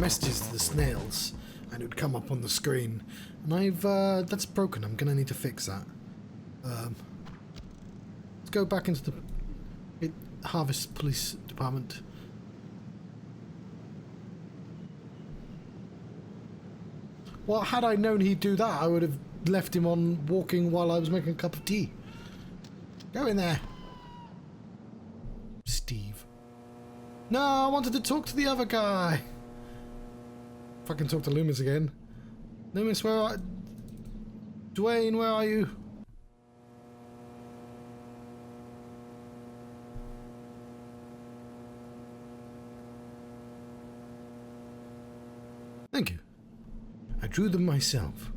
messages to the snails, and it would come up on the screen. And that's broken. I'm gonna need to fix that. Let's go back into the Harvest Police Department. Well, had I known he'd do that, I would have left him on walking while I was making a cup of tea. Go in there. Steve. No, I wanted to talk to the other guy. If I can talk to Loomis again. Loomis, where are... Dwayne, where are you? Thank you. I drew them myself.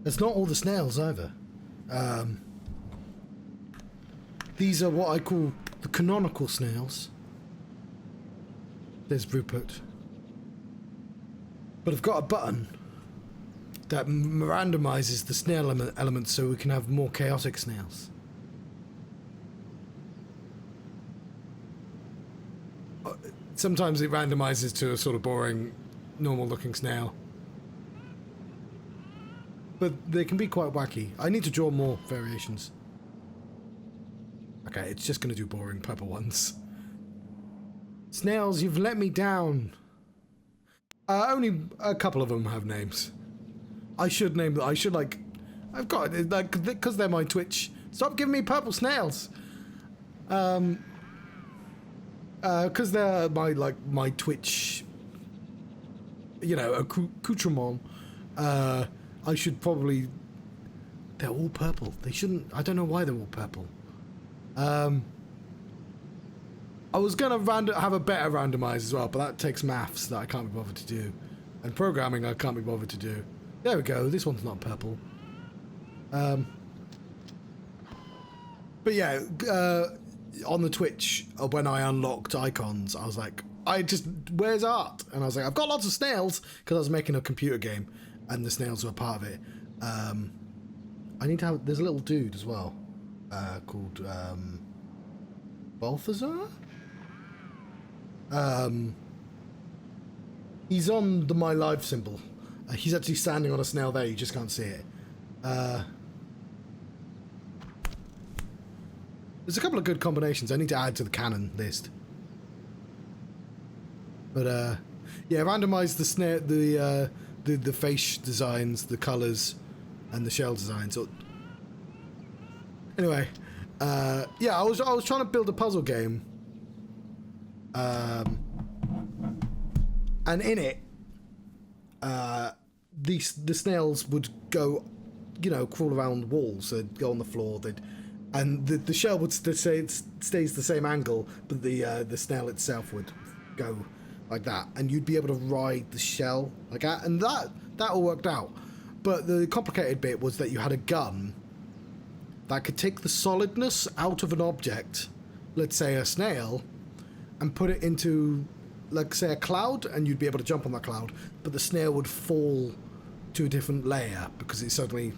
It's not all the snails either. These are what I call the canonical snails. There's Rupert. But I've got a button that randomizes the snail elements so we can have more chaotic snails. Sometimes it randomizes to a sort of boring, normal-looking snail. But they can be quite wacky. I need to draw more variations. Okay, it's just going to do boring purple ones. Snails, you've let me down. Only a couple of them have names. I should name them. I should, like... I've got it, like, because they're my Twitch. Stop giving me purple snails! Because they're my Twitch, you know, accoutrement, I should probably... They're all purple. They shouldn't... I don't know why they're all purple. I was going to have a better randomize as well, but that takes maths that I can't be bothered to do. And programming I can't be bothered to do. There we go. This one's not purple. But yeah, on the Twitch, when I unlocked icons, I was like, where's art? And I was like, I've got lots of snails, because I was making a computer game, and the snails were part of it. I need to have, there's a little dude as well, called, Balthazar? He's on the My Live symbol. He's actually standing on a snail there, you just can't see it. There's a couple of good combinations I need to add to the canon list. But yeah, randomize the snare, the face designs, the colors, and the shell designs. So, anyway, yeah, I was trying to build a puzzle game, and in it, the snails would go, you know, crawl around walls. They'd go on the floor. And the shell would stays the same angle, but the snail itself would go like that, and you'd be able to ride the shell like that, and that all worked out. But the complicated bit was that you had a gun that could take the solidness out of an object, let's say a snail, and put it into, like, say, a cloud, and you'd be able to jump on that cloud, but the snail would fall to a different layer because it suddenly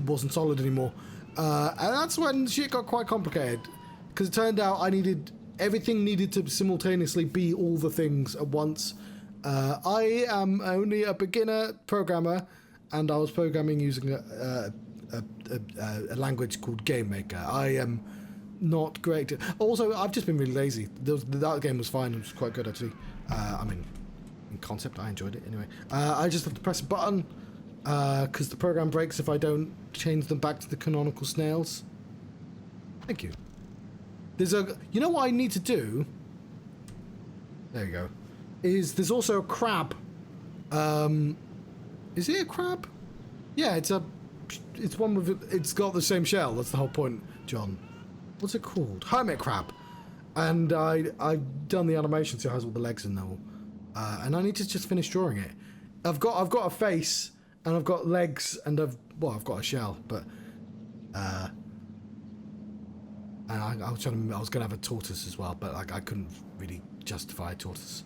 wasn't solid anymore. And that's when shit got quite complicated, because it turned out everything needed to simultaneously be all the things at once. I am only a beginner programmer, and I was programming using a language called Game Maker. I am not great. Also, I've just been really lazy. That game was fine. It was quite good, actually. I mean, in concept, I enjoyed it anyway. I just have to press a button, because the program breaks if I don't change them back to the canonical snails. Thank you. You know what I need to do? There you go. There's also a crab. Is it a crab? Yeah, it's one with, it's got the same shell. That's the whole point, John. What's it called? Hermit crab. And I've done the animation, so it has all the legs in there. And I need to just finish drawing it. I've got a face, and I've got legs, and I've got a shell, but and I was gonna have a tortoise as well, but like I couldn't really justify a tortoise.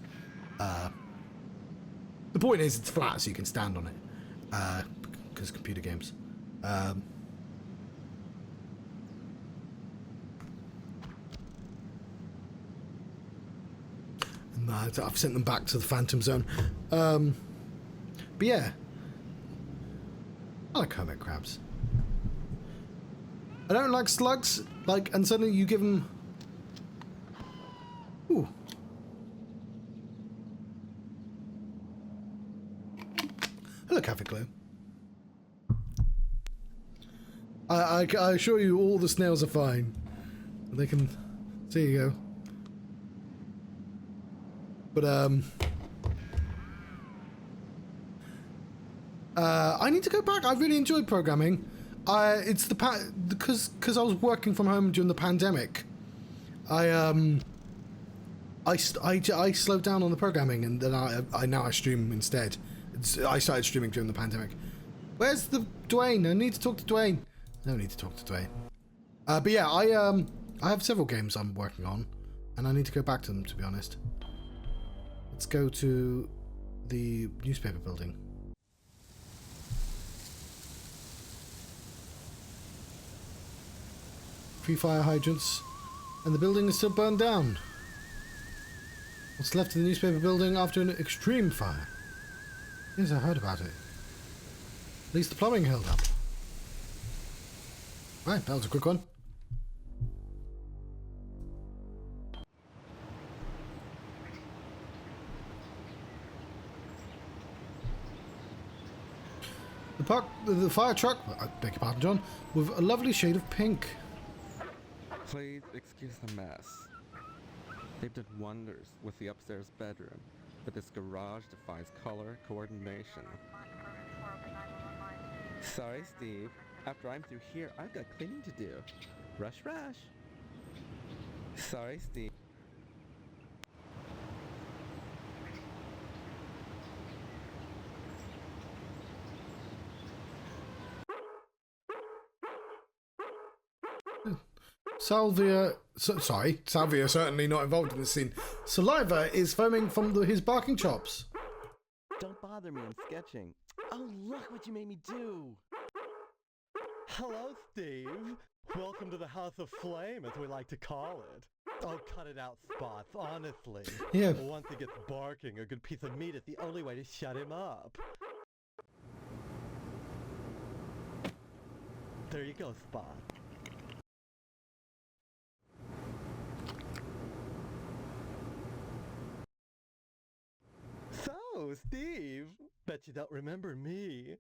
The point is, it's flat, so you can stand on it, because computer games. I've sent them back to the Phantom Zone. But yeah. I like hermit crabs. I don't like slugs, like, and suddenly you give them... Ooh. Hello, Cafe Glow. I assure you all the snails are fine. They can... There you go. But, I need to go back. I really enjoyed programming. It's because I was working from home during the pandemic. I slowed down on the programming, and then I stream instead. I started streaming during the pandemic. Where's the Dwayne? I need to talk to Dwayne. No need to talk to Dwayne. But yeah, I have several games I'm working on, and I need to go back to them, to be honest. Let's go to the newspaper building. 3 fire hydrants, and the building is still burned down. What's left of the newspaper building after an extreme fire? Yes, I heard about it. At least the plumbing held up. Right, that was a quick one. The fire truck, I beg your pardon, John, with a lovely shade of pink. Please excuse the mess. They've done wonders with the upstairs bedroom, but this garage defies color coordination. Sorry, Steve. After I'm through here, I've got cleaning to do. Rush, rush. Sorry, Steve. Salvia certainly not involved in this scene. Saliva is foaming from his barking chops. Don't bother me, I'm sketching. Oh, look what you made me do! Hello, Steve. Welcome to the House of Flame, as we like to call it. Oh, cut it out, Spots, honestly. Yeah. Once he gets barking, a good piece of meat is the only way to shut him up. There you go, Spot. So, Steve, bet you don't remember me.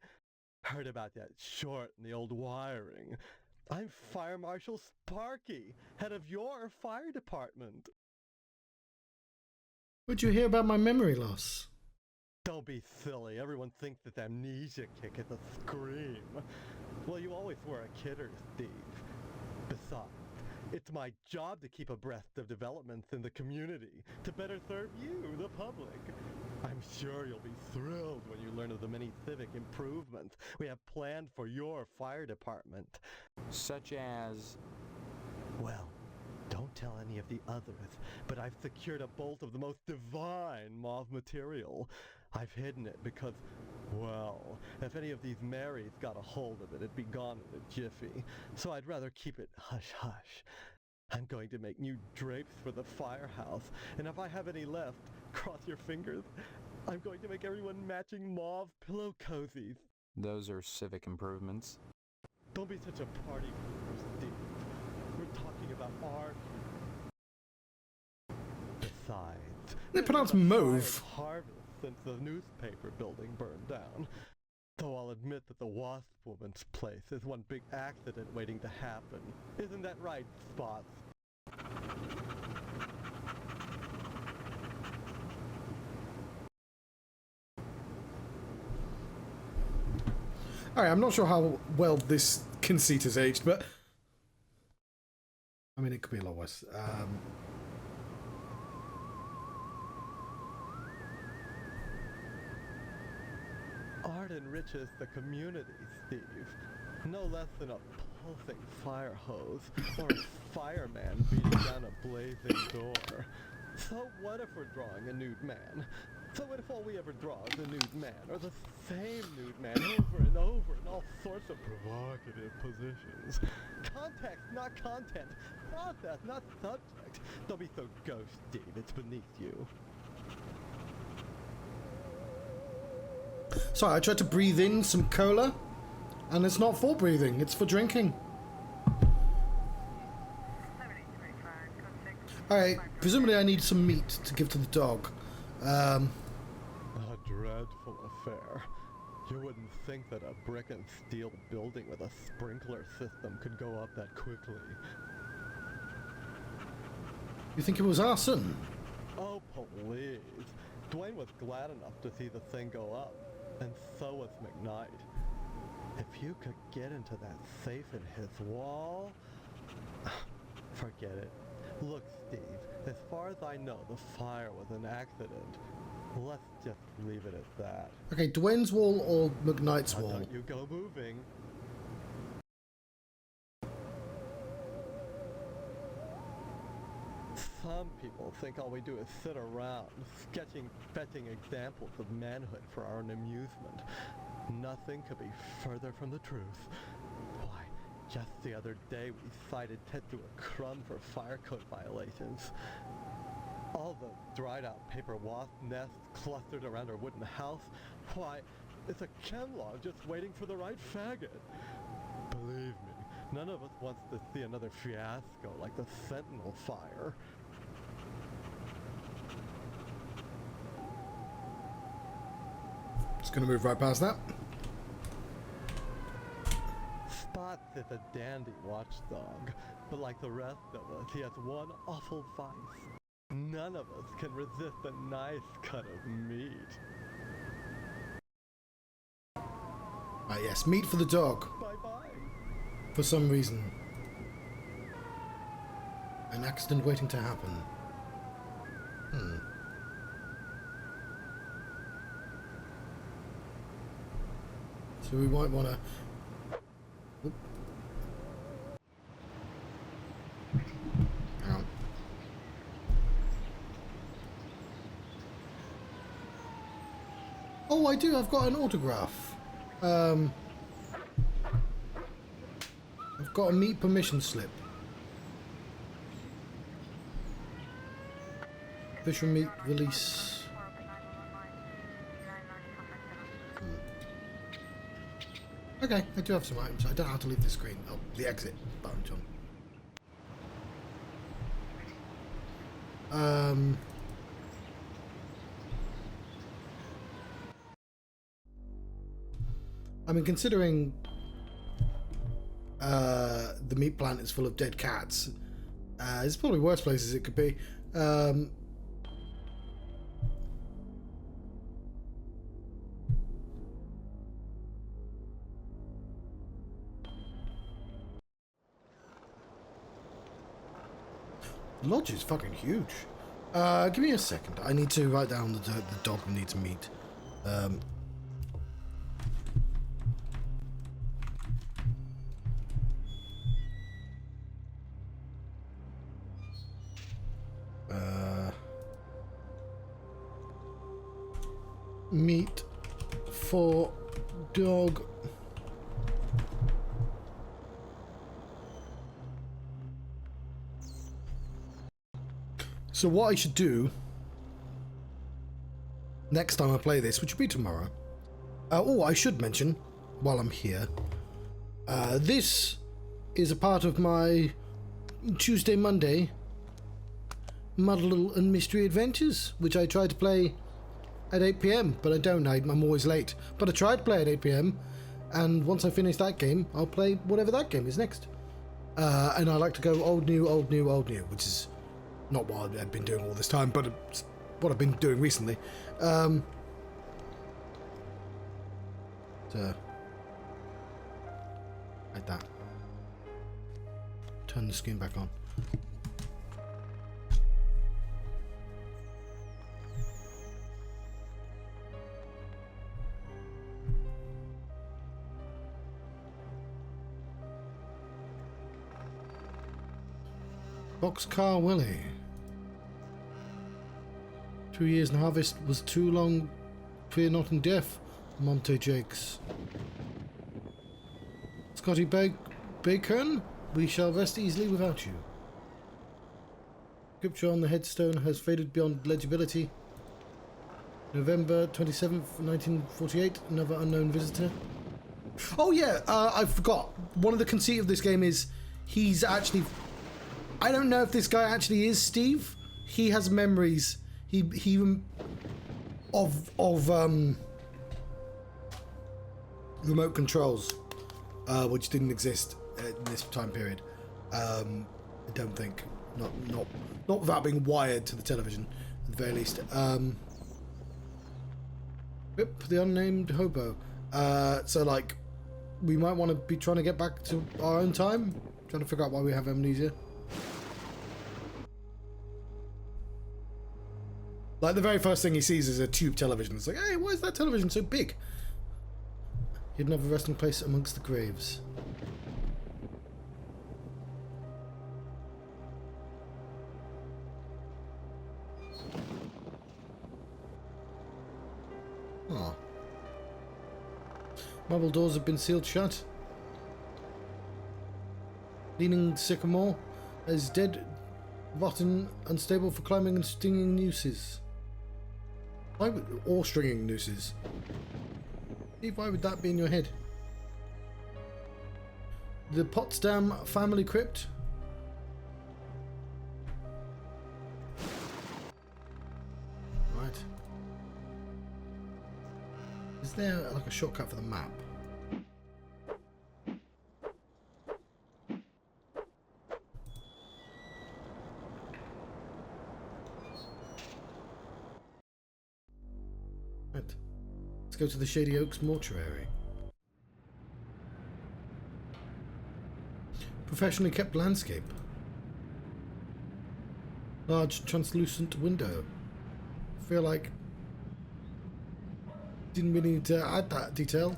Heard about that short in the old wiring. I'm Fire Marshal Sparky, head of your fire department. Where'd you hear about my memory loss? Don't be silly. Everyone thinks that amnesia kick is a scream. Well, you always were a kidder, Steve. Besides, it's my job to keep abreast of developments in the community, to better serve you, the public. I'm sure you'll be thrilled when you learn of the many civic improvements we have planned for your fire department. Such as... Well, don't tell any of the others, but I've secured a bolt of the most divine mauve material. I've hidden it because, well, if any of these Marys got a hold of it, it'd be gone in a jiffy. So I'd rather keep it hush-hush. I'm going to make new drapes for the firehouse, and if I have any left, cross your fingers, I'm going to make everyone matching mauve pillow cozies. Those are civic improvements. Don't be such a party pooper, Steve. We're talking about our... Besides... They pronounce there's been a mauve. fire harvest since the newspaper building burned down. Though I'll admit that the Wasp Woman's place is one big accident waiting to happen. Isn't that right, Spots? Alright, I'm not sure how well this conceit has aged, but... I mean, it could be a lot worse. Art enriches the community, Steve. No less than a pulsing fire hose, or a fireman beating down a blazing door. So what if we're drawing a nude man? So what if all we ever draw is a nude man, or the same nude man over and over in all sorts of provocative positions? Context, not content. Process, not subject. Don't be so ghost, Steve. It's beneath you. Sorry, I tried to breathe in some cola, and it's not for breathing, it's for drinking. Alright, presumably I need some meat to give to the dog. A dreadful affair. You wouldn't think that a brick and steel building with a sprinkler system could go up that quickly. You think it was arson? Oh, please. Dwayne was glad enough to see the thing go up, and so was McKnight. If you could get into that safe in his wall... Forget it. Look, Steve, as far as I know, the fire was an accident. Let's just leave it at that. Okay, Dwayne's wall or McKnight's Now wall? don't you go moving. Some people think all we do is sit around, fetching examples of manhood for our own amusement. Nothing could be further from the truth. Why, just the other day we cited Ted to a crumb for fire code violations. All the dried out paper wasp nests clustered around our wooden house. Why, it's a chem log just waiting for the right faggot. Believe me, none of us wants to see another fiasco like the Sentinel fire. Just gonna move right past that. Spot is a dandy watchdog, but like the rest of us, he has one awful vice. None of us can resist a nice cut of meat. Ah, yes, meat for the dog. Bye-bye. For some reason. An accident waiting to happen. So we might want to... Hang on. Oh, I do. I've got an autograph. I've got a meat permission slip. Official meat release. Okay, I do have some items. I don't know how to leave the screen. Oh, the exit button, John. I mean, considering the meat plant is full of dead cats, it's probably worse places it could be. The lodge is fucking huge. Give me a second. I need to write down the dog we need to meet. Meat for dog. So what I should do next time I play this, which will be tomorrow. Oh, I should mention while I'm here, this is a part of my Tuesday, Monday Muddle and Mystery Adventures, which I try to play at 8 PM, but I don't. I'm always late. But I tried to play at 8 PM, and once I finish that game, I'll play whatever that game is next. And I like to go old, new, old, new, old, new, which is not what I've been doing all this time, but it's what I've been doing recently. So, like that. Turn the screen back on. Boxcar Willie. 2 years and harvest was too long. Fear not in death. Monte Jakes. Scotty Bacon. We shall rest easily without you. Scripture on the headstone has faded beyond legibility. November 27th, 1948, another unknown visitor. Oh yeah, I forgot. One of the conceit of this game is he's actually... I don't know if this guy actually is Steve. He has memories. He of remote controls, which didn't exist in this time period. I don't think. Not without being wired to the television, at the very least. Rip the unnamed hobo. So like, we might want to be trying to get back to our own time, trying to figure out why we have amnesia. Like the very first thing he sees is a tube television. It's like, hey, why is that television so big? Hidden have a resting place amongst the graves. Oh. Marble doors have been sealed shut. Leaning sycamore is dead, rotten, unstable for climbing and stinging nooses. Why would, or stringing nooses? Steve, why would that be in your head? The Potsdam family crypt. Right. Is there like a shortcut for the map? Right. Let's go to the Shady Oaks mortuary. Professionally kept landscape. Large translucent window. Feel like didn't really need to add that detail.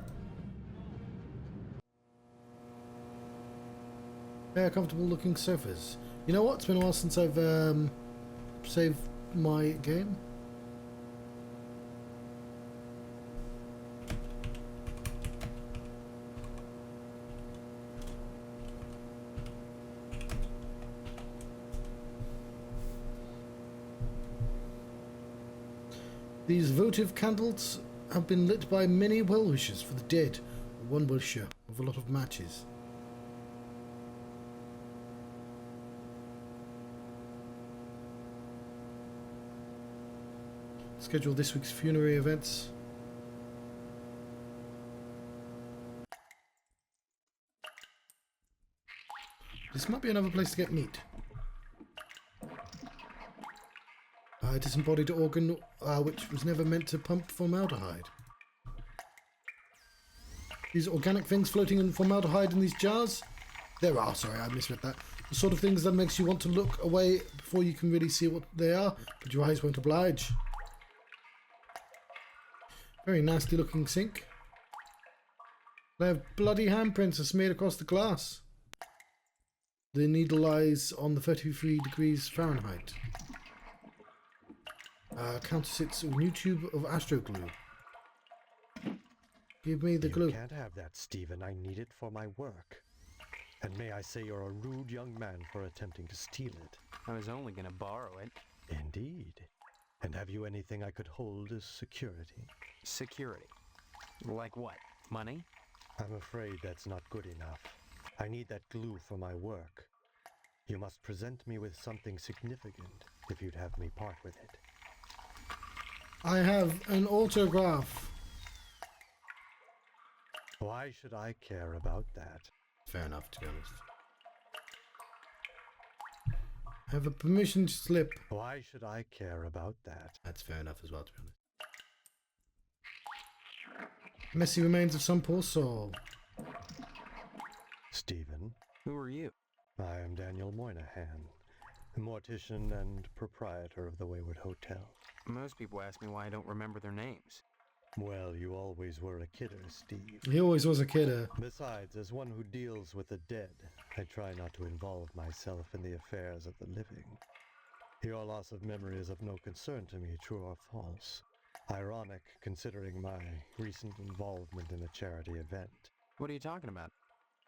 Very comfortable looking sofas. You know what? It's been a while since I've saved my game. These votive candles have been lit by many well-wishers for the dead. One wisher with a lot of matches. Schedule this week's funerary events. This might be another place to get meat. Disembodied organ, which was never meant to pump formaldehyde. These organic things floating in formaldehyde in these jars? There are, sorry, I misread that. The sort of things that makes you want to look away before you can really see what they are, but your eyes won't oblige. Very nasty looking sink. They have bloody handprints are smeared across the glass. The needle lies on the 33 degrees Fahrenheit. Countersits a new tube of astro glue. Give me the glue. You can't have that, Stephen. I need it for my work. And may I say you're a rude young man for attempting to steal it. I was only gonna borrow it. Indeed. And have you anything I could hold as security? Security? Like what? Money? I'm afraid that's not good enough. I need that glue for my work. You must present me with something significant if you'd have me part with it. I have an autograph. Why should I care about that? Fair enough, to be honest. I have a permission slip. Why should I care about that? That's fair enough as well, to be honest. Messy remains of some poor soul. Stephen? Who are you? I am Daniel Moynihan, mortician and proprietor of the Wayward Hotel. Most people ask me why I don't remember their names. Well, you always were a kidder, Steve. He always was a kidder. Besides, as one who deals with the dead, I try not to involve myself in the affairs of the living. Your loss of memory is of no concern to me, true or false. Ironic, considering my recent involvement in a charity event. What are you talking about?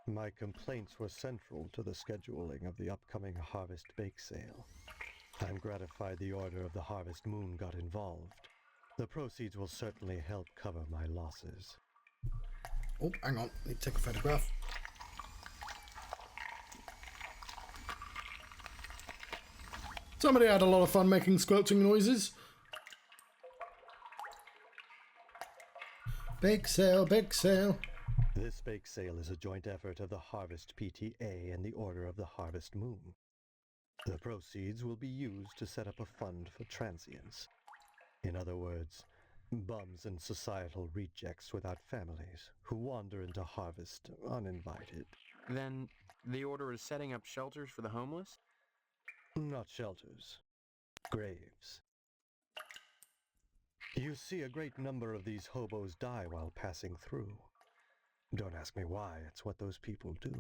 My complaints were central to the scheduling of the upcoming Harvest Bake Sale. I'm gratified the Order of the Harvest Moon got involved. The proceeds will certainly help cover my losses. Oh, hang on. Let me take a photograph. Somebody had a lot of fun making squelching noises. Bake sale, bake sale. This bake sale is a joint effort of the Harvest PTA and the Order of the Harvest Moon. The proceeds will be used to set up a fund for transients. In other words, bums and societal rejects without families who wander into Harvest uninvited. Then the Order is setting up shelters for the homeless? Not shelters, graves. You see, a great number of these hobos die while passing through. Don't ask me why, it's what those people do.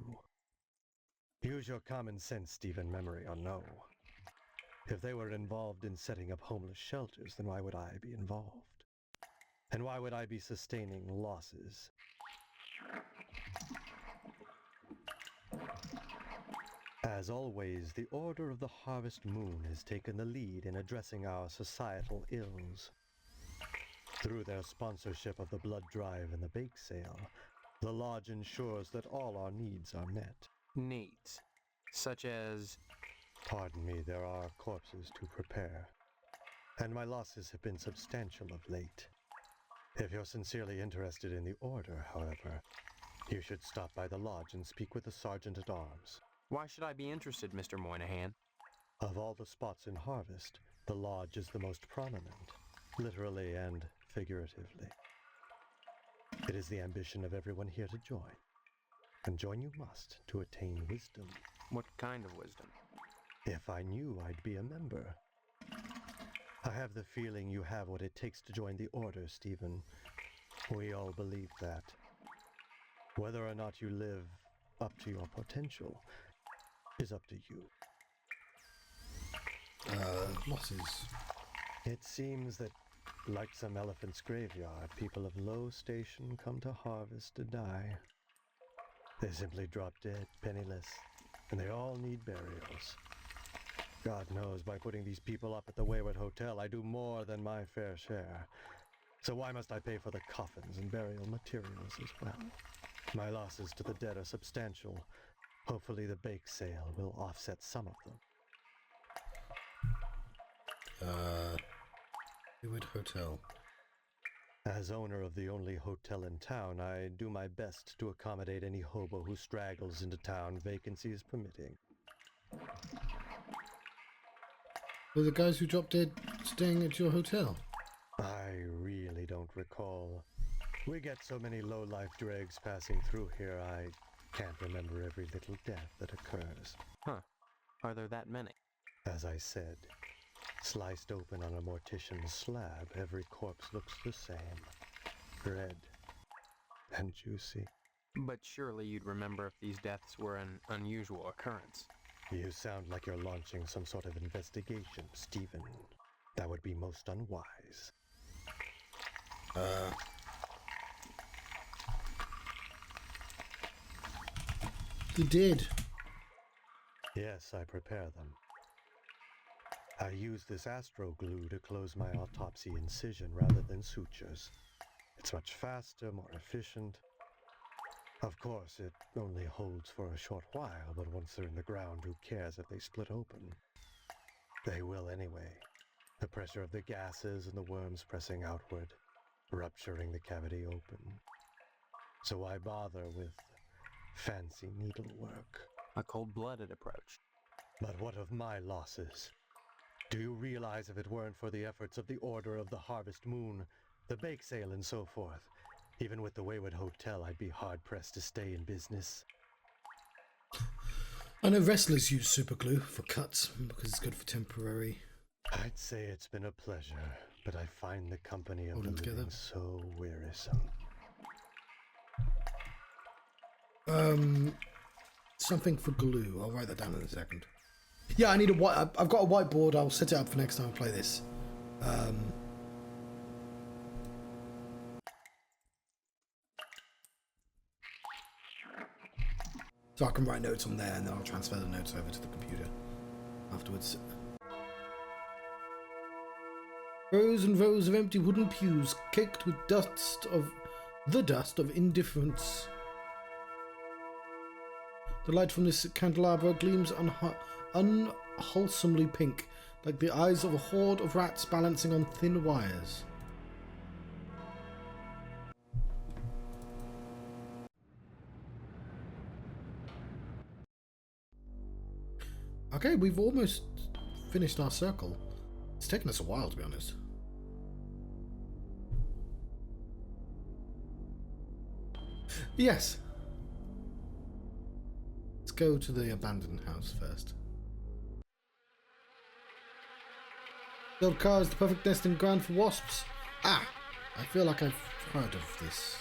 Use your common sense, Stephen, memory or no. If they were involved in setting up homeless shelters, then why would I be involved? And why would I be sustaining losses? As always, the Order of the Harvest Moon has taken the lead in addressing our societal ills. Through their sponsorship of the blood drive and the bake sale, the Lodge ensures that all our needs are met. Needs. Such as... Pardon me, there are corpses to prepare. And my losses have been substantial of late. If you're sincerely interested in the Order, however, you should stop by the Lodge and speak with the Sergeant-at-Arms. Why should I be interested, Mr. Moynihan? Of all the spots in Harvest, the Lodge is the most prominent, literally and figuratively. It is the ambition of everyone here to join. And join you must to attain wisdom. What kind of wisdom? If I knew, I'd be a member. I have the feeling you have what it takes to join the Order, Stephen. We all believe that. Whether or not you live up to your potential is up to you. Losses. It seems that, like some elephant's graveyard, people of low station come to Harvest to die. They simply drop dead, penniless, and they all need burials. God knows, by putting these people up at the Wayward Hotel, I do more than my fair share. So why must I pay for the coffins and burial materials as well? My losses to the dead are substantial. Hopefully the bake sale will offset some of them. Wayward Hotel. As owner of the only hotel in town, I do my best to accommodate any hobo who straggles into town, vacancies permitting. Were the guys who dropped dead staying at your hotel? I really don't recall. We get so many low-life dregs passing through here, I can't remember every little death that occurs. Huh. Are there that many? As I said, sliced open on a mortician's slab, every corpse looks the same. Red and juicy. But surely you'd remember if these deaths were an unusual occurrence. You sound like you're launching some sort of investigation, Stephen. That would be most unwise. You did. Yes, I prepare them. I use this astro glue to close my autopsy incision rather than sutures. It's much faster, more efficient. Of course, it only holds for a short while, but once they're in the ground, who cares if they split open? They will anyway. The pressure of the gases and the worms pressing outward, rupturing the cavity open. So why bother with fancy needlework? A cold-blooded approach. But what of my losses? Do you realize if it weren't for the efforts of the Order of the Harvest Moon, the bake sale and so forth, even with the Wayward Hotel, I'd be hard-pressed to stay in business. I know wrestlers use super glue for cuts because it's good for temporary. I'd say it's been a pleasure, but I find the company of Hold the them together. living so wearisome. Something for glue. I'll write that down in a second. Yeah, I need a white. I've got a whiteboard. I'll set it up for next time I play this. So I can write notes on there, and then I'll transfer the notes over to the computer afterwards. Rows and rows of empty wooden pews caked with dust of indifference. The light from this candelabra gleams unwholesomely pink, like the eyes of a horde of rats balancing on thin wires. Okay, we've almost finished our circle. It's taken us a while, to be honest. Yes. Let's go to the abandoned house first. The old car is the perfect nesting ground for wasps. Ah, I feel like I've heard of this.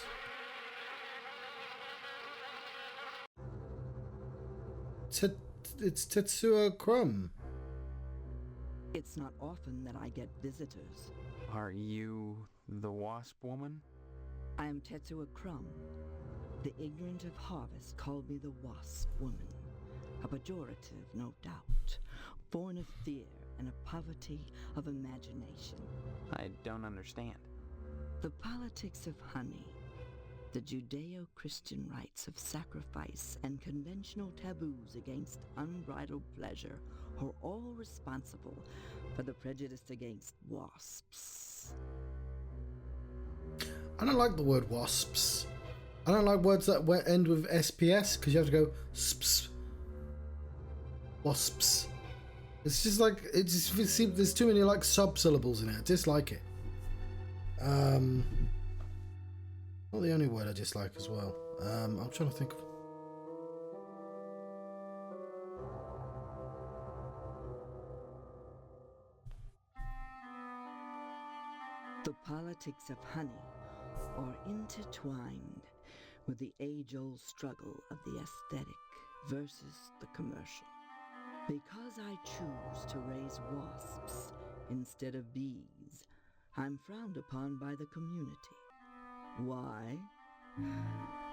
It's Tetsuo Crumb. It's not often that I get visitors. Are you the wasp woman? I am Tetsuo Crumb. The ignorant of harvest called me the Wasp Woman. A pejorative, no doubt, born of fear and a poverty of imagination. I don't understand. The politics of honey, the Judeo-Christian rites of sacrifice and conventional taboos against unbridled pleasure are all responsible for the prejudice against wasps. I don't like the word wasps. I don't like words that end with SPS because you have to go sps. Wasps. It's just like it seems there's too many like sub-syllables in it. I dislike it. Not the only word I dislike as well. I'm trying to think of. The politics of honey are intertwined with the age-old struggle of the aesthetic versus the commercial. Because I choose to raise wasps instead of bees, I'm frowned upon by the community. Why?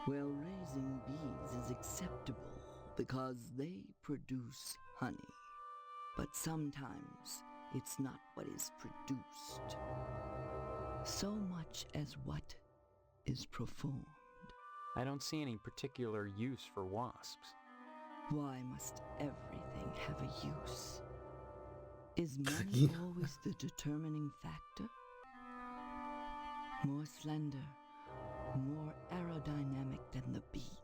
Well, raising bees is acceptable because they produce honey. But sometimes it's not what is produced, so much as what is performed. I don't see any particular use for wasps. Why must everything have a use? Is money always the determining factor? More slender, more aerodynamic than the bee,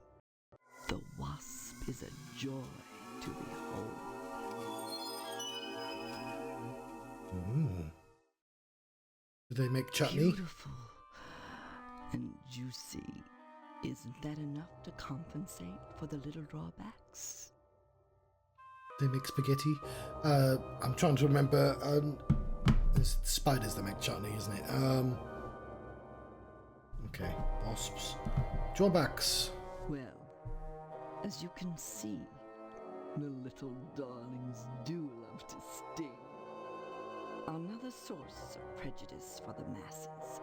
the wasp is a joy to behold. Do they make chutney? Beautiful and juicy. Isn't that enough to compensate for the little drawbacks? They make spaghetti. I'm trying to remember. There's spiders that make chutney, isn't it? Okay, wasps. Drawbacks. Well, as you can see, the little darlings do love to sting. Another source of prejudice for the masses,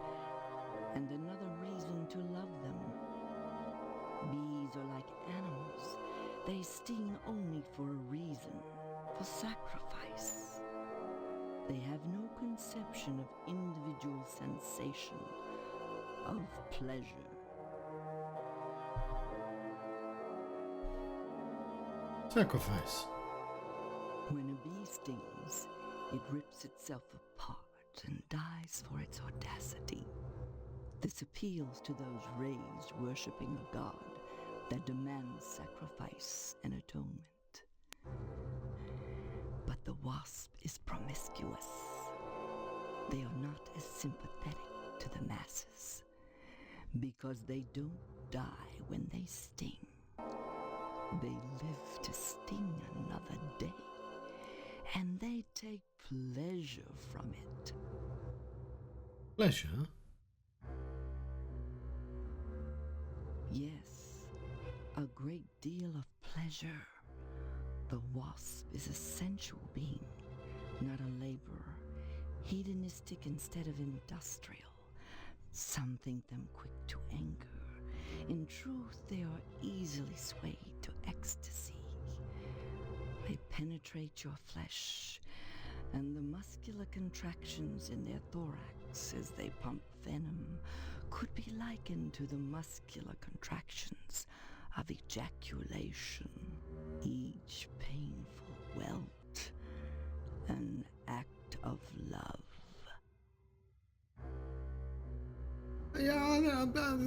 and another reason to love them. Bees are like animals. They sting only for a reason, for sacrifice. They have no conception of individual sensation, of pleasure. Sacrifice. When a bee stings, it rips itself apart and dies for its audacity. This appeals to those raised worshipping a god that demands sacrifice and atonement. But the wasp is promiscuous. They are not as sympathetic to the masses because they don't die when they sting. They live to sting another day, and they take pleasure from it. Pleasure? Yes, a great deal of pleasure. The wasp is a sensual being, not a laborer, hedonistic instead of industrial. Some think them quick to anger. In truth, they are easily swayed to ecstasy. They penetrate your flesh and the muscular contractions in their thorax as they pump venom could be likened to the muscular contractions of ejaculation, each painful welt an act of love. Yeah, I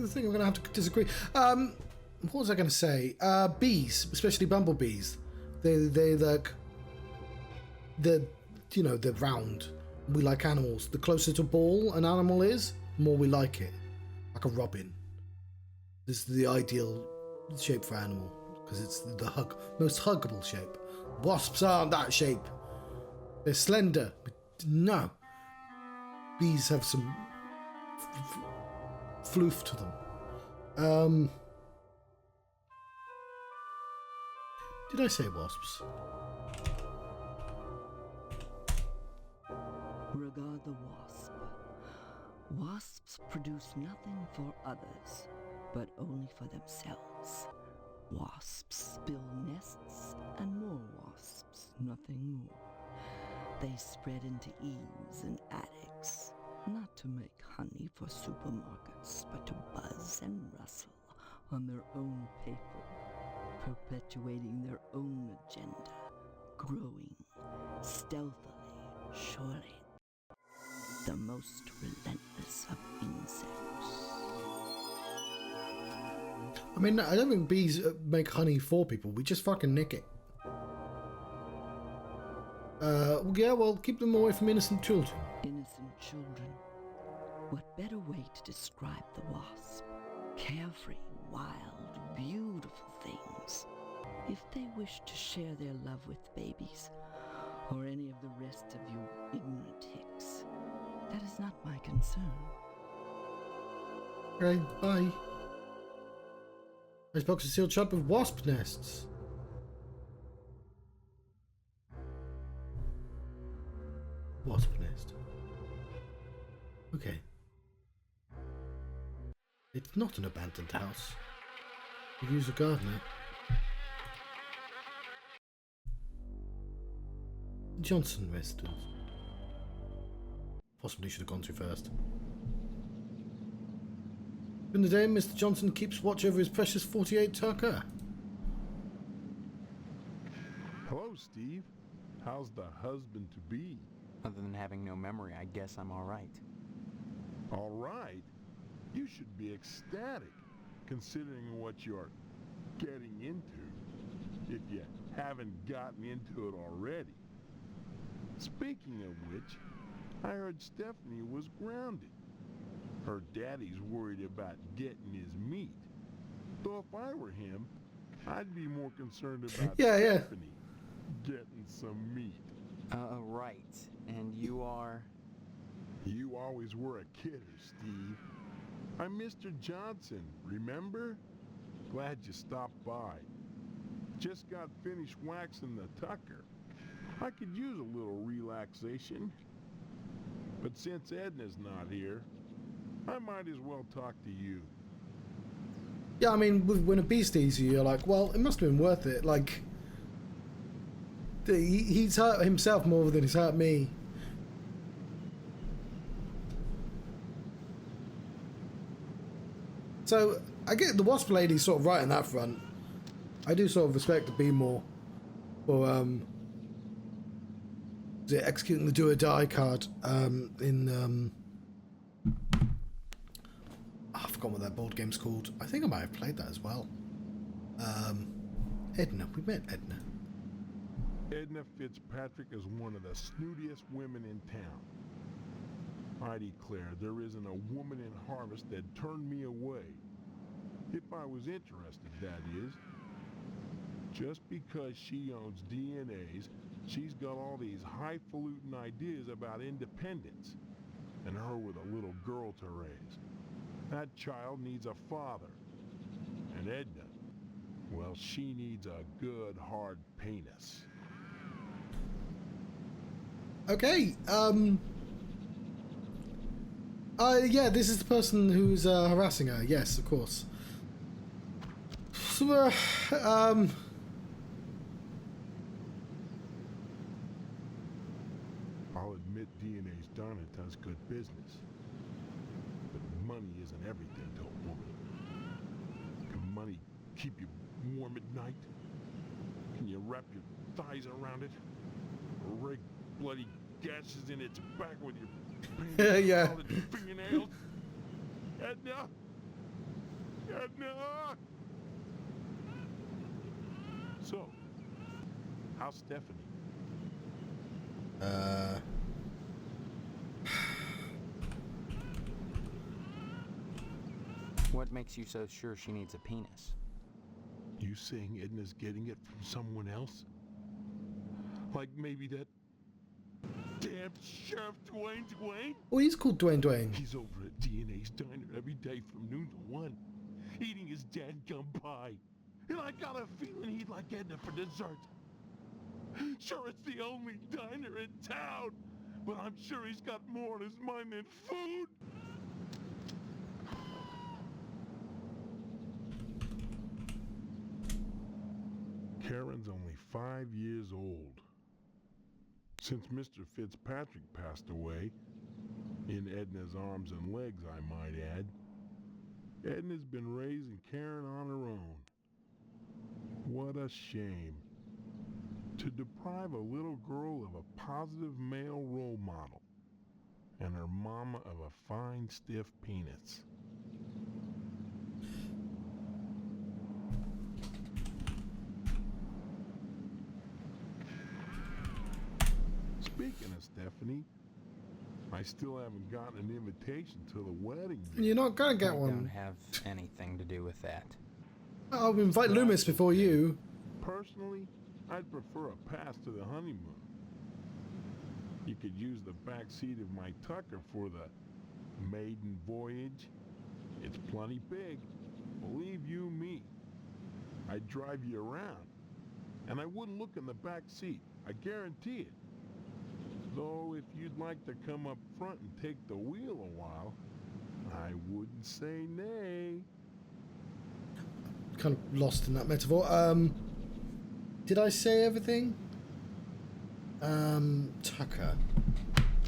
think I'm going to have to disagree. What was I going to say? Bees, especially bumblebees. They're like, they're round. We like animals. The closer to ball an animal is, the more we like it. Like a robin. This is the ideal shape for animal because it's the most huggable shape. Wasps aren't that shape. They're slender, but no. Bees have some floof to them. Did I say wasps? Regard the wasp. Wasps produce nothing for others, but only for themselves. Wasps build nests and more wasps, nothing more. They spread into eaves and attics, not to make honey for supermarkets, but to buzz and rustle on their own paper, perpetuating their own agenda, growing stealthily, surely. The most relentless of insects. I mean, I don't think bees make honey for people. We just fucking nick it. Yeah, well, keep them away from innocent children. Innocent children. What better way to describe the wasp? Carefree, wild, beautiful things. If they wish to share their love with babies, or any of the rest of you ignorant hicks, that is not my concern. Okay, bye. This box is sealed shut with wasp nests. Wasp nest. Okay. It's not an abandoned house. We use a gardener. Johnson residence. Possibly should have gone through first. In the day, Mr. Johnson keeps watch over his precious 48 Tucker. Hello, Steve. How's the husband-to-be? Other than having no memory, I guess I'm all right. All right. You should be ecstatic, considering what you're getting into, if you haven't gotten into it already. Speaking of which, I heard Stephanie was grounded. Her daddy's worried about getting his meat. Though if I were him, I'd be more concerned about Yeah. Stephanie getting some meat. Right. And you are? You always were a kidder, Steve. I'm Mr. Johnson, remember? Glad you stopped by. Just got finished waxing the Tucker. I could use a little relaxation. But since Edna's not here, I might as well talk to you. Yeah, I mean, when a bee stings you, you're like, well, it must have been worth it. Like, he's hurt himself more than he's hurt me. So, I get the wasp lady's sort of right on that front. I do sort of respect the bee more for, executing the do or die card, in, I forgot what that board game's called. I think I might have played that as well. Edna. We met Edna. Edna Fitzpatrick is one of the snootiest women in town. I declare there isn't a woman in Harvest that turned me away. If I was interested, that is. Just because she owns DNAs, she's got all these highfalutin ideas about independence, and her with a little girl to raise. That child needs a father. And Edna, well, she needs a good, hard penis. Okay, yeah, this is the person who's harassing her. Yes, of course. So, I'll admit DNA's Diner does good business. But money isn't everything to a woman. Can money keep you warm at night? Can you wrap your thighs around it? Or rake bloody gashes in its back with your Yeah. fingernails? Edna! Edna! So, how's Stephanie? What makes you so sure she needs a penis? You saying Edna's getting it from someone else? Like maybe that damn Sheriff Dwayne? Oh, he's called Dwayne. He's over at DNA's Diner every day from noon to 1, eating his dadgum pie. And I got a feeling he'd like Edna for dessert. Sure, it's the only diner in town, but I'm sure he's got more on his mind than food. Karen's only 5 years old. Since Mr. Fitzpatrick passed away, in Edna's arms and legs, I might add, Edna's been raising Karen on her own. What a shame. To deprive a little girl of a positive male role model, and her mama of a fine, stiff penis. Speaking of Stephanie, I still haven't gotten an invitation to the wedding. You're not gonna get I one. don't have anything to do with that. I'll invite Loomis before you. Personally, I'd prefer a pass to the honeymoon. You could use the back seat of my Tucker for the maiden voyage. It's plenty big, believe you me. I'd drive you around, and I wouldn't look in the back seat, I guarantee it. Though if you'd like to come up front and take the wheel a while, I wouldn't say nay. Kind of lost in that metaphor. Did I say everything? Tucker.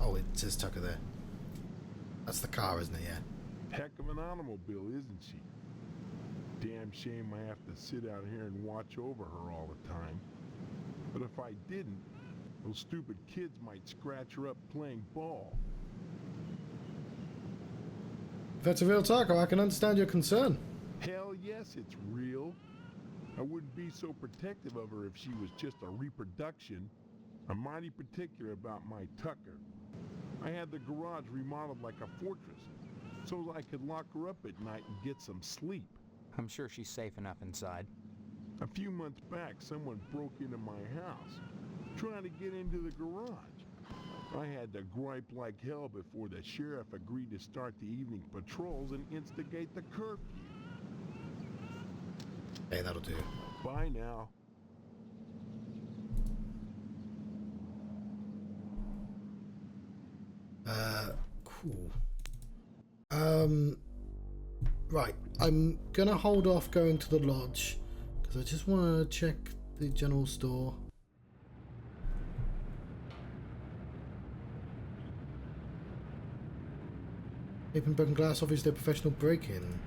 Oh, it says Tucker there. That's the car, isn't it? Yeah. Heck of an automobile, isn't she? Damn shame I have to sit out here and watch over her all the time. But if I didn't, those stupid kids might scratch her up playing ball. If that's a real taco, I can understand your concern. Hell yes, it's real. I wouldn't be so protective of her if she was just a reproduction. I'm mighty particular about my Tucker. I had the garage remodeled like a fortress, so I could lock her up at night and get some sleep. I'm sure she's safe enough inside. A few months back, someone broke into my house, trying to get into the garage. I had to gripe like hell before the sheriff agreed to start the evening patrols and instigate the curfew. Hey, that'll do. Bye now. Cool. Right. I'm gonna hold off going to the lodge because I just want to check the general store. Open broken glass, obviously a professional break-in.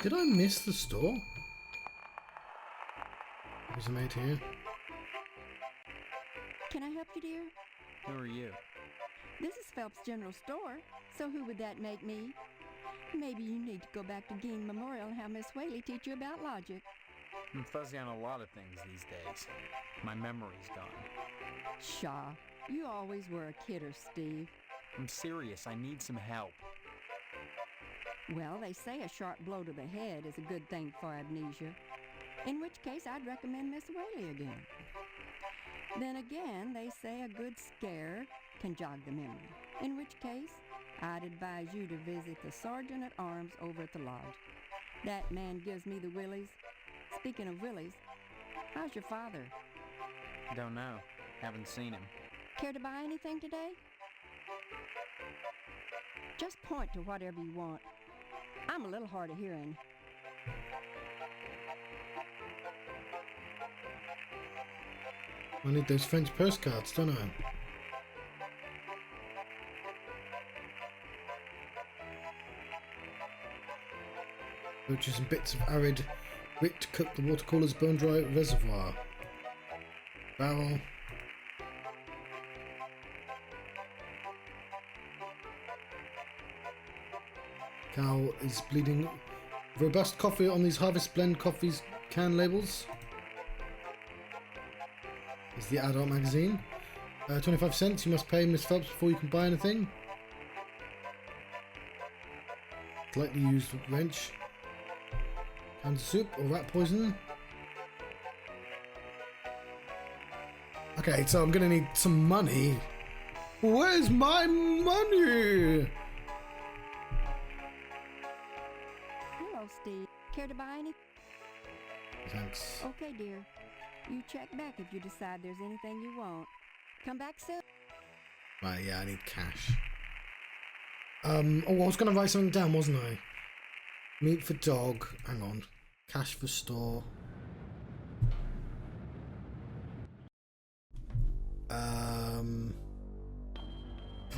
Did I miss the store? Is it made here? Can I help you, dear? Who are you? This is Phelps General Store, so who would that make me? Maybe you need to go back to Gein Memorial and have Miss Whaley teach you about logic. I'm fuzzy on a lot of things these days. My memory's gone. Pshaw, you always were a kidder, Steve. I'm serious, I need some help. Well, they say a sharp blow to the head is a good thing for amnesia. In which case, I'd recommend Miss Whaley again. Then again, they say a good scare can jog the memory. In which case, I'd advise you to visit the Sergeant at Arms over at the lodge. That man gives me the willies. Speaking of willies, how's your father? Don't know. Haven't seen him. Care to buy anything today? Just point to whatever you want. I'm a little hard of hearing. I need those French postcards, don't I? Roaches and bits of arid grit to cook the watercooler's bone-dry reservoir. Barrel. Cow is bleeding. Robust coffee on these Harvest Blend coffees can labels. Is the adult magazine. 25 cents. You must pay Miss Phelps before you can buy anything. Lightly used wrench. Cans of soup or rat poison. Okay, so I'm gonna need some money. Where's my money? Hello, Steve. Care to buy any? Thanks. Okay, dear. You check back if you decide there's anything you want. Come back soon. Right, yeah, I need cash. Oh, I was gonna write something down, wasn't I? Meat for dog. Hang on. Cash for store.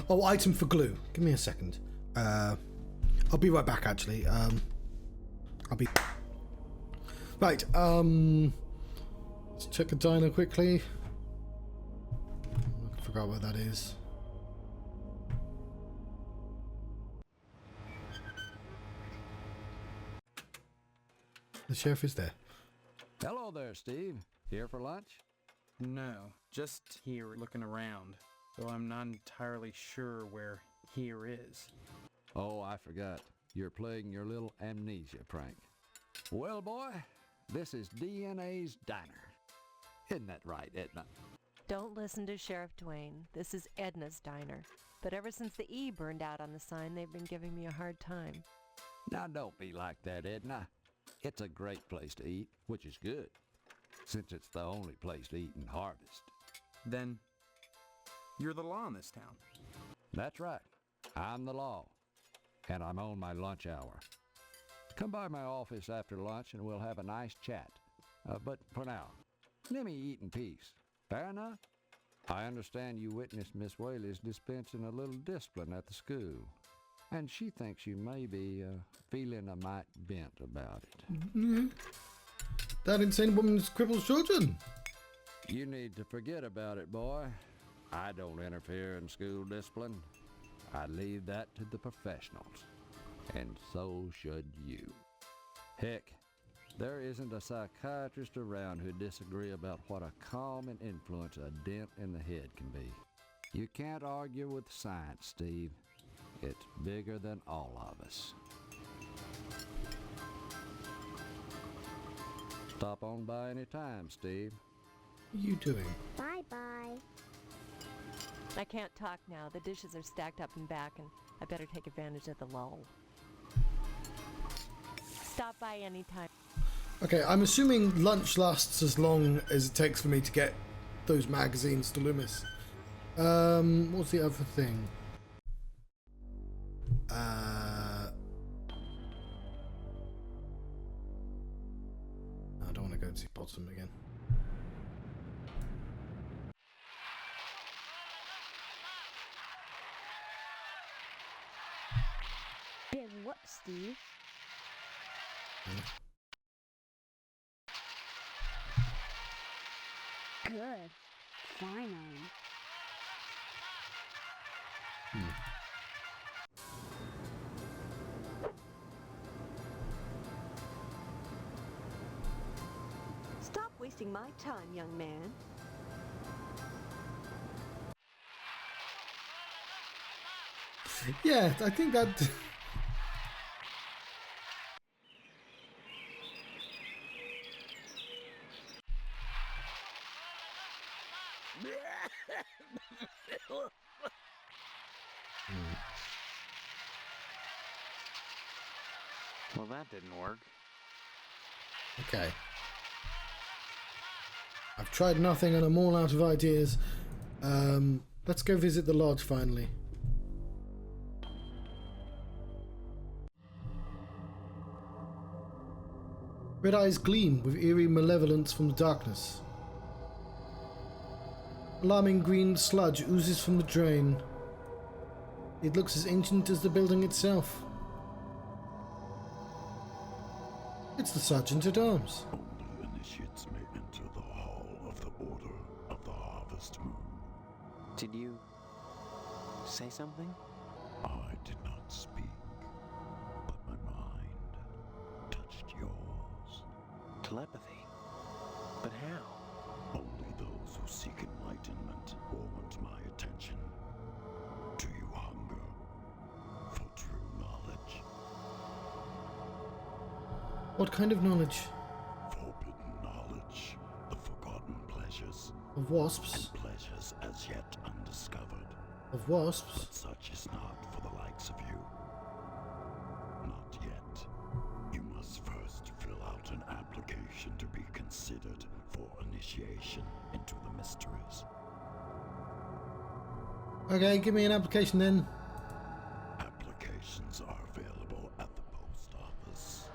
Oh, item for glue. Give me a second. I'll be right back, actually. I'll be... Right, let's check a diner quickly. I forgot where that is. The sheriff is there. Hello there, Steve. Here for lunch? No, just here looking around, though I'm not entirely sure where here is. Oh, I forgot. You're playing your little amnesia prank. Well, boy, this is DNA's Diner. Isn't that right, Edna? Don't listen to Sheriff Dwayne. This is Edna's Diner. But ever since the E burned out on the sign, they've been giving me a hard time. Now, don't be like that, Edna. It's a great place to eat, which is good, since it's the only place to eat in Harvest. Then, you're the law in this town. That's right. I'm the law, and I'm on my lunch hour. Come by my office after lunch and we'll have a nice chat. But for now, let me eat in peace. Fair enough? I understand you witnessed Miss Whaley's dispensing a little discipline at the school, and she thinks you may be feeling a mite bent about it. Mm-hmm. That insane woman cripples children. You need to forget about it, boy. I don't interfere in school discipline. I leave that to the professionals. And so should you. Heck, there isn't a psychiatrist around who'd disagree about what a calm and influence a dent in the head can be. You can't argue with science, Steve. It's bigger than all of us. Stop on by any time, Steve. What are you doing? Bye-bye. I can't talk now. The dishes are stacked up and back, and I better take advantage of the lull. Stop by anytime. Okay, I'm assuming lunch lasts as long as it takes for me to get those magazines to Loomis. What's the other thing? I don't want to go to see Potsdam again. Did what, Steve? Good. Finally. Stop wasting my time, young man. Yeah, I think that... Well, that didn't work. Okay. I've tried nothing and I'm all out of ideas. Let's go visit the lodge finally. Red eyes gleam with eerie malevolence from the darkness. Alarming green sludge oozes from the drain. It looks as ancient as the building itself. It's the Sergeant at Arms. Only initiates may enter the Hall of the Order of the Harvest Moon. Did you say something? I did not speak, but my mind touched yours. Telepathy? But how? Only those who seek enlightenment warrant my attention. Do you hunger for true knowledge? What kind of knowledge? Forbidden knowledge, the forgotten pleasures, Of wasps? and pleasures as yet undiscovered. Of wasps? But such is not for the likes of you. Not yet. You must first fill out an application to be considered for initiation into the mysteries. Okay, give me an application then. Applications are available at the post office.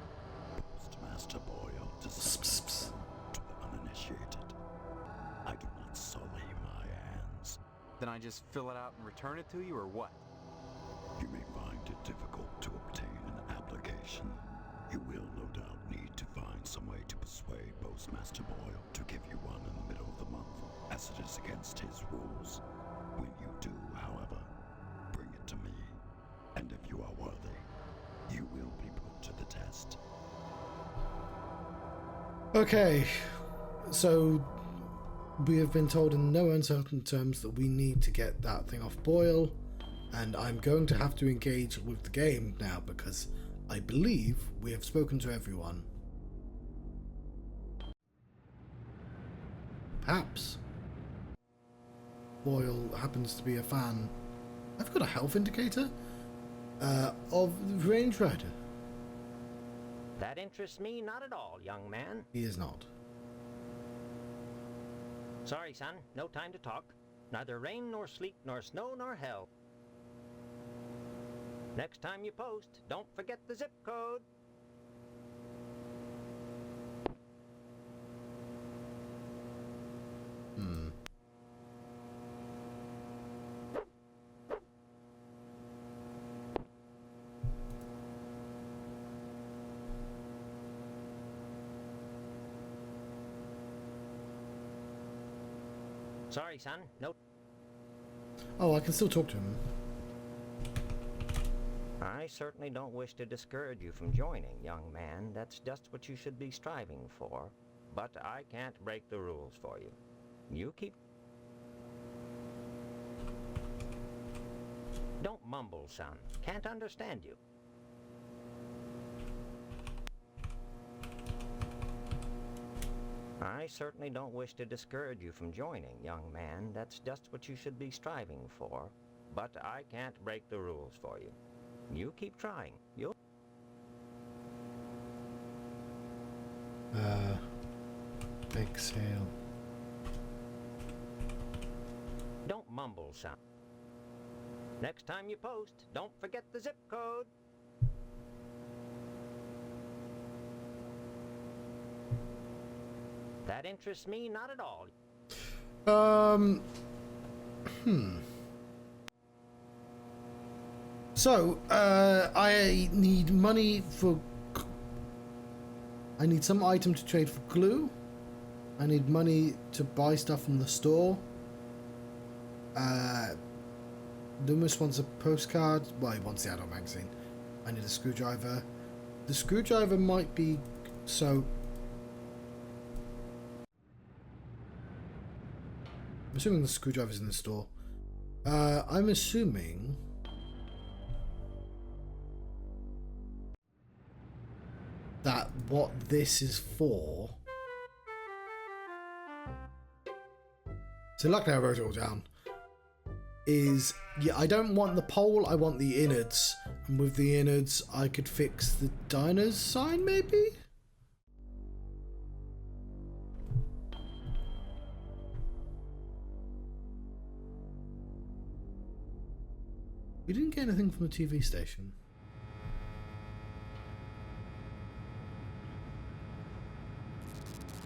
Postmaster Boyle distributes to the uninitiated. I do not sully my hands. Then I just fill it out and return it to you, or what? You may find it difficult to obtain an application. You will no doubt need to find some way to persuade Postmaster Boyle to give you one in the middle of the month, as it is against his rules. When you do, however, bring it to me, and if you are worthy, you will be put to the test. Okay, so we have been told in no uncertain terms that we need to get that thing off Boyle, and I'm going to have to engage with the game now because I believe we have spoken to everyone. Perhaps Boyle happens to be a fan. I've got a health indicator of the Range Rider. That interests me not at all, young man. He is not. Sorry, son, no time to talk. Neither rain nor sleet nor snow nor hell. Next time you post, don't forget the zip code. Sorry, son, no. Oh, I can still talk to him. I certainly don't wish to discourage you from joining, young man. That's just what you should be striving for. But I can't break the rules for you. You keep... Don't mumble, son. Can't understand you. I certainly don't wish to discourage you from joining, young man. That's just what you should be striving for. But I can't break the rules for you. You keep trying. You'll... Exhale. Don't mumble, son. Next time you post, don't forget the zip code. That interests me not at all. So, I need money for... I need some item to trade for glue. I need money to buy stuff from the store. Loomis wants a postcard. Well, he wants the adult magazine. I need a screwdriver. The screwdriver might be... So... I'm assuming the screwdriver's in the store. I'm assuming... that what this is for... So luckily I wrote it all down. Is, yeah, I don't want the pole, I want the innards. And with the innards, I could fix the diner's sign, maybe? We didn't get anything from the TV station.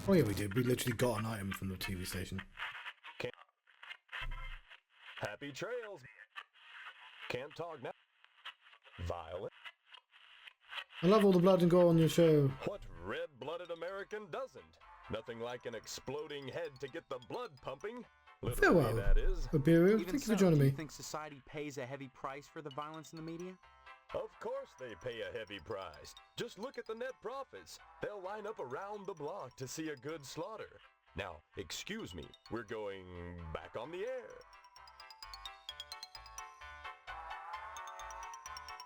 Oh yeah, we did. We literally got an item from the TV station. Happy trails. Can't talk now. Violet. I love all the blood and gore on your show. What red-blooded American doesn't? Nothing like an exploding head to get the blood pumping. Literally, Farewell, that is. Obiru. Even Thank you so, for joining do me. you think society pays a heavy price for the violence in the media? Of course they pay a heavy price. Just look at the net profits. They'll line up around the block to see a good slaughter. Now, excuse me, we're going back on the air.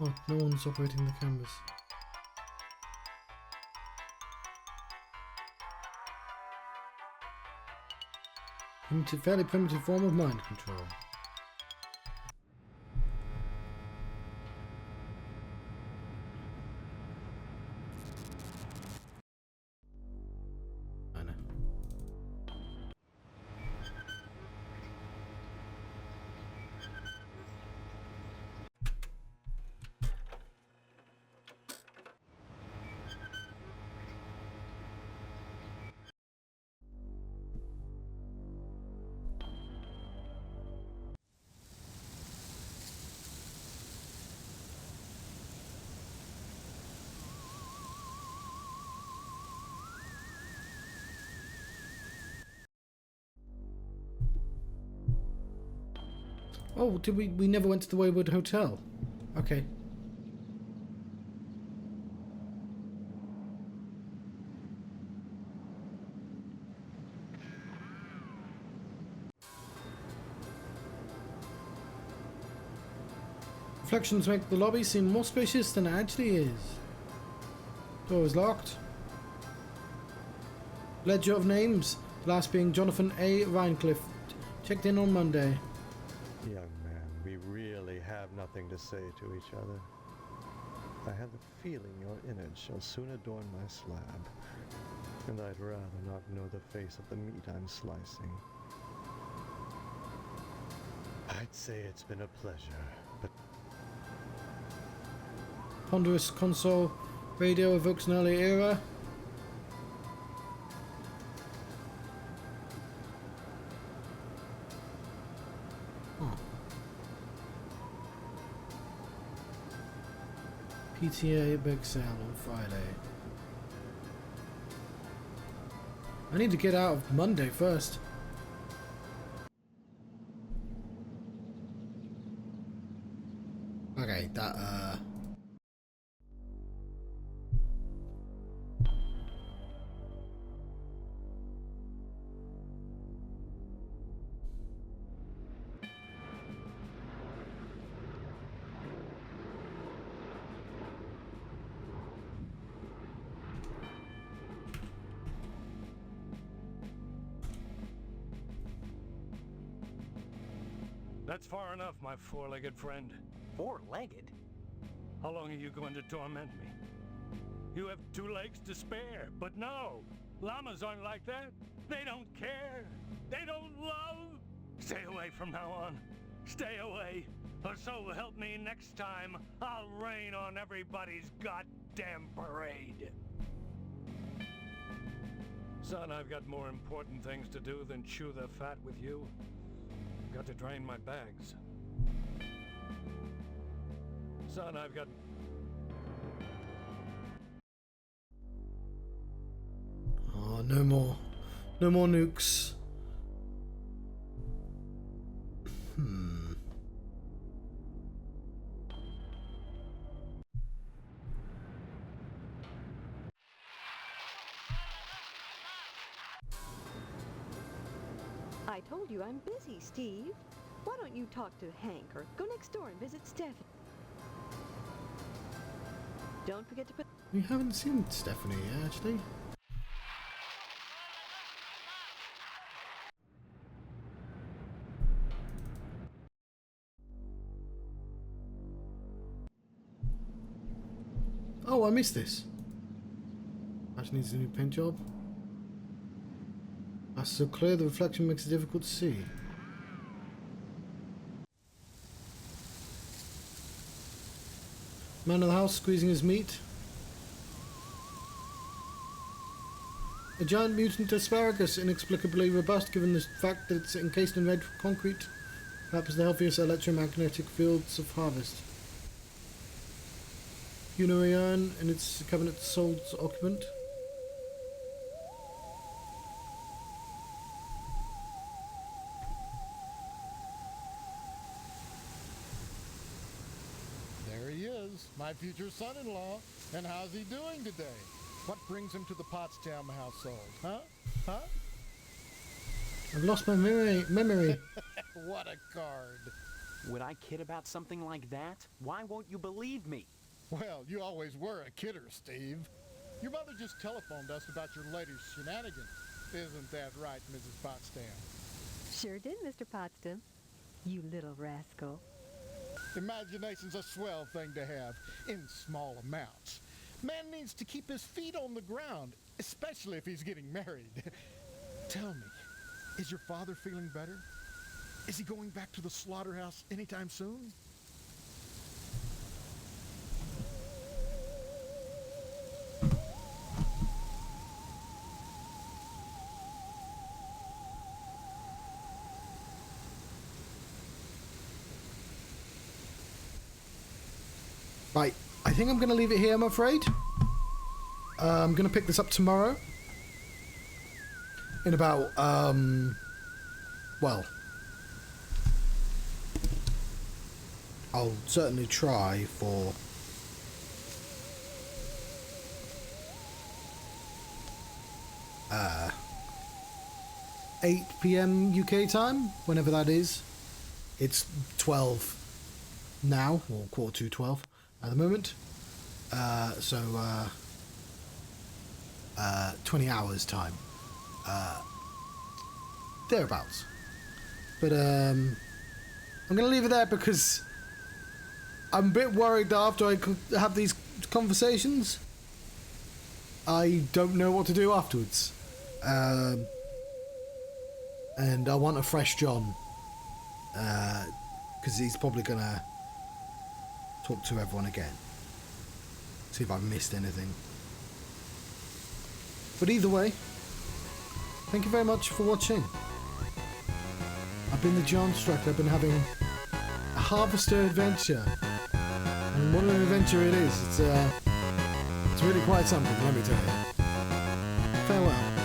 Oh, no one's operating the cameras. Fairly primitive form of mind control. I know. Oh, did we never went to the Wayward Hotel? Okay. Reflections make the lobby seem more spacious than it actually is. Door is locked. Ledger of names, the last being Jonathan A. Rhinecliffe. Checked in on Monday. Young man, we really have nothing to say to each other. I have the feeling your image shall soon adorn my slab, and I'd rather not know the face of the meat I'm slicing. I'd say it's been a pleasure, but... Ponderous console radio evokes an early era. PTA big sale on Friday. I need to get out of Monday first. Okay, that That's far enough, my four-legged friend. Four-legged? How long are you going to torment me? You have 2 legs to spare, but no! Llamas aren't like that. They don't care. They don't love. Stay away from now on. Stay away, or so help me next time I'll rain on everybody's goddamn parade. Son, I've got more important things to do than chew the fat with you. Got to drain my bags. Son, I've got... oh, no more. No more nukes. I told you I'm busy, Steve. Why don't you talk to Hank or go next door and visit Stephanie? Don't forget to put... We haven't seen Stephanie yet, actually. Oh, I missed this. Ash needs a new paint job. That's so clear the reflection makes it difficult to see. Man of the house squeezing his meat. A giant mutant asparagus, inexplicably robust given the fact that it's encased in red concrete. Perhaps the healthiest electromagnetic fields of harvest. Unorion and its cabinet sold occupant. There he is, my future son-in-law. And how's he doing today? What brings him to the Potsdam household, huh? Huh? I've lost my memory. What a card. Would I kid about something like that? Why won't you believe me? Well, you always were a kidder, Steve. Your mother just telephoned us about your latest shenanigans. Isn't that right, Mrs. Potsdam? Sure did, Mr. Potsdam. You little rascal. Imagination's a swell thing to have, in small amounts. Man needs to keep his feet on the ground, especially if he's getting married. Tell me, is your father feeling better? Is he going back to the slaughterhouse anytime soon? Right, I think I'm going to leave it here, I'm afraid. I'm going to pick this up tomorrow. In about, well, I'll certainly try for 8 PM UK time, whenever that is. It's 12 now, or 12:15 at the moment. So 20 hours time. Thereabouts. But I'm going to leave it there because I'm a bit worried that after I have these conversations, I don't know what to do afterwards. And I want a fresh John. Because he's probably going to talk to everyone again. See if I've missed anything. But either way, thank you very much for watching. I've been the Johnstruct. I've been having a harvester adventure. And what an adventure it is. It's really quite something, let me tell you. Farewell.